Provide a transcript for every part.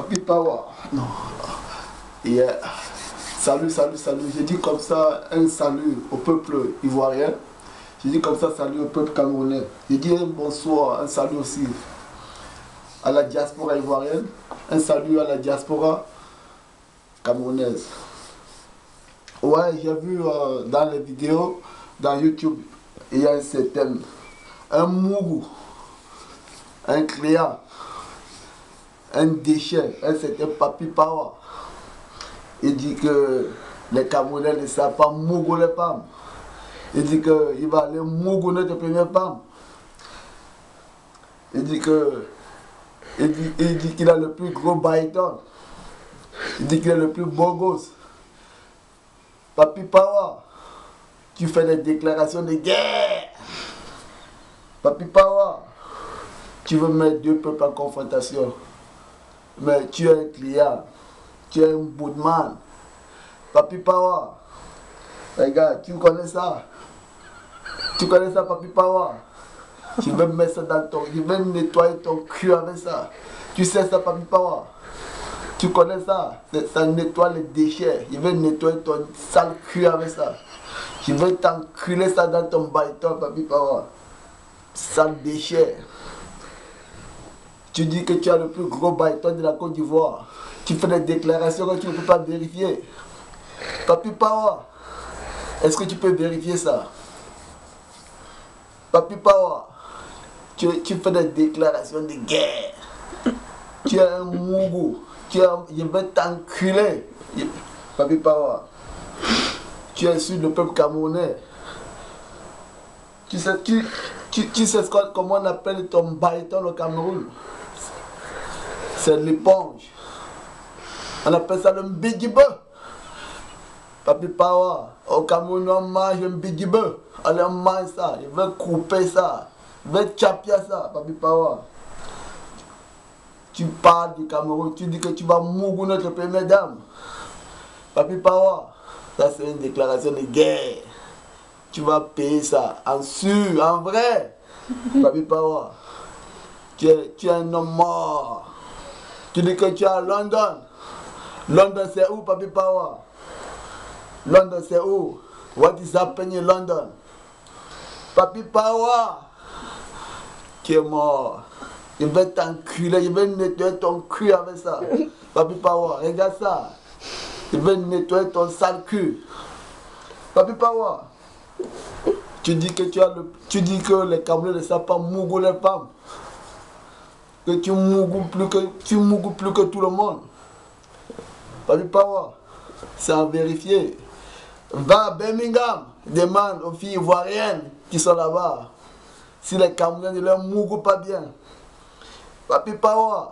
Papi Power. Non. Yeah. Salut, salut, salut. J'ai dit comme ça un salut au peuple ivoirien. J'ai dit comme ça salut au peuple camerounais. J'ai dit un bonsoir, un salut aussi à la diaspora ivoirienne. Un salut à la diaspora camerounaise. Ouais, j'ai vu dans les vidéos, dans YouTube, il y a un certain, un mougou, un client, un déchet, un certain Papi Power. Il dit que les Camerounais ne savent pas mougou les femmes. Il dit qu'il va aller mougou notre première femme. Il dit qu'il a le plus gros baïton. Il dit qu'il est le plus beau gosse. Papi Power, tu fais des déclarations de guerre. Papi Power, tu veux mettre deux peuples en confrontation. Mais tu es un client. Tu es un boudman. Papi Power, regarde, tu connais ça. Tu connais ça, Papi Power. Tu veux mettre ça dans ton... Je vais nettoyer ton cul avec ça. Tu sais ça, Papi Power. Tu connais ça. Ça nettoie les déchets. Je vais nettoyer ton sale cul avec ça. Je vais t'enculer ça dans ton baïton, Papi Power. Sale déchet. Tu dis que tu as le plus gros baïton de la Côte d'Ivoire. Tu fais des déclarations que tu ne peux pas vérifier. Papi Power, est-ce que tu peux vérifier ça? Papi Power, tu fais des déclarations de guerre. Tu es un mougou. Je vais t'enculer. Papi Power, tu es sur le peuple camerounais. Tu sais comment on appelle ton baïton au Cameroun? C'est l'éponge. On appelle ça le mbidjibe. Papi Power, au Cameroun on mange un mbidjibe. Allez, on mange ça. Je vais couper ça. Je vais chapier ça, Papi Power. Tu parles du Cameroun, tu dis que tu vas mougou notre première dame. Papi Power, ça c'est une déclaration de guerre. Tu vas payer ça en sûr, en vrai. Papi Power, tu es un homme mort. Tu dis que tu es à London. London c'est où, Papi Power? London c'est où? What is happening in London? Papi Power, tu es mort. Je vais t'enculer, je vais nettoyer ton cul avec ça. Papi Power, regarde ça. Je vais nettoyer ton sale cul. Papi Power, tu dis que les Camerounais ne savent pas mougou les femmes. Que tu mougou plus que tout le monde. Papi Power, c'est à vérifier. Va à Birmingham, demande aux filles ivoiriennes qui sont là-bas si les Camerounais ne leur mougou pas bien. Papi Power,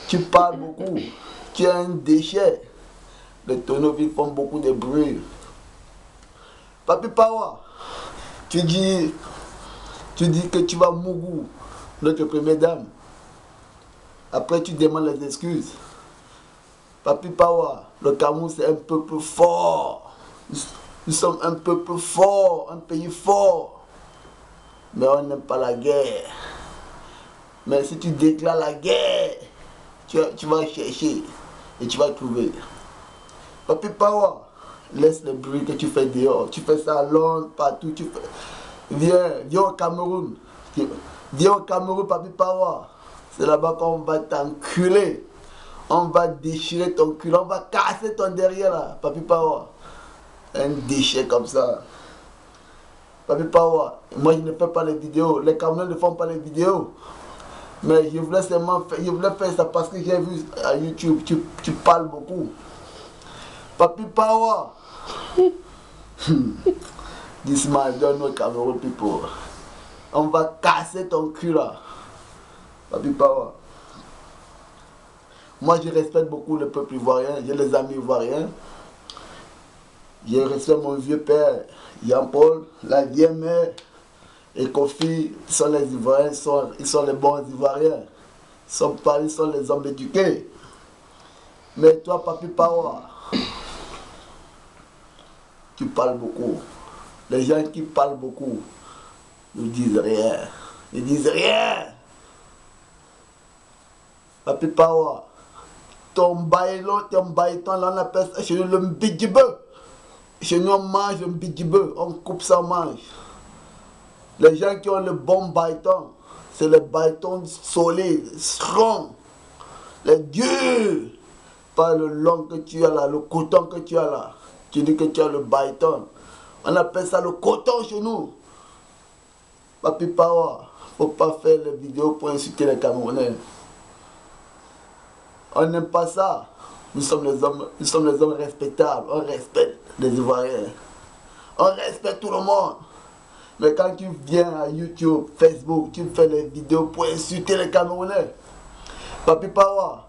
tu parles beaucoup, tu es un déchet. Les tonneaux font beaucoup de bruit. Papi Power, tu dis que tu vas mougou notre première dame. Après tu demandes les excuses. Papi Power, le Cameroun c'est un peuple fort. Nous sommes un peuple fort, un pays fort. Mais on n'aime pas la guerre. Mais si tu déclares la guerre, tu vas chercher et tu vas trouver. Papi Power, laisse le bruit que tu fais dehors. Tu fais ça à Londres, partout. Viens au Cameroun. Viens au Cameroun, Papi Power. C'est là-bas qu'on va t'enculer. On va déchirer ton cul. On va casser ton derrière là, Papi Power. Un déchet comme ça. Papi Power, moi je ne fais pas les vidéos. Les Camerounais ne font pas les vidéos. Mais je voulais faire ça parce que j'ai vu à YouTube, tu parles beaucoup. Papi Power. This man don't know Cameroon people. On va casser ton cul là. Papi Power. Moi je respecte beaucoup le peuple ivoirien, j'ai les amis ivoiriens. Je respecte mon vieux père, Jean-Paul, la vieille mère et Kofi, ils sont les Ivoiriens, ils sont les bons Ivoiriens. Ils sont les hommes éduqués. Mais toi, Papi Power, tu parles beaucoup. Les gens qui parlent beaucoup ne disent rien. Ils disent rien. Papi Power, ton baïton, là, on appelle ça chez nous le mbidjibeu. Chez nous, on mange le mbidjibeu, on coupe ça, on mange. Les gens qui ont le bon baïton, c'est les baïtons solides, strong, les durs. Pas le long que tu as là, le coton que tu as là. Tu dis que tu as le baïton. On appelle ça le coton chez nous. Papi Power, faut pas faire les vidéos pour insulter les Camerounais. On n'aime pas ça. Nous sommes les hommes respectables. On respecte les Ivoiriens. On respecte tout le monde. Mais quand tu viens à YouTube, Facebook, tu fais les vidéos pour insulter les Camerounais. Papi Power,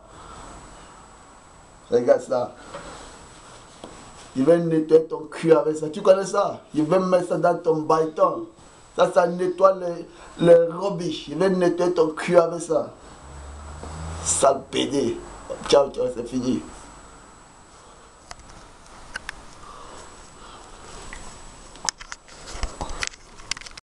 regarde ça. Je vais nettoyer ton cul avec ça. Tu connais ça? Je vais mettre ça dans ton baïton. Ça nettoie les rubbish. Je vais nettoyer ton cul avec ça. Sale pédé. Ciao, ciao, c'est fini.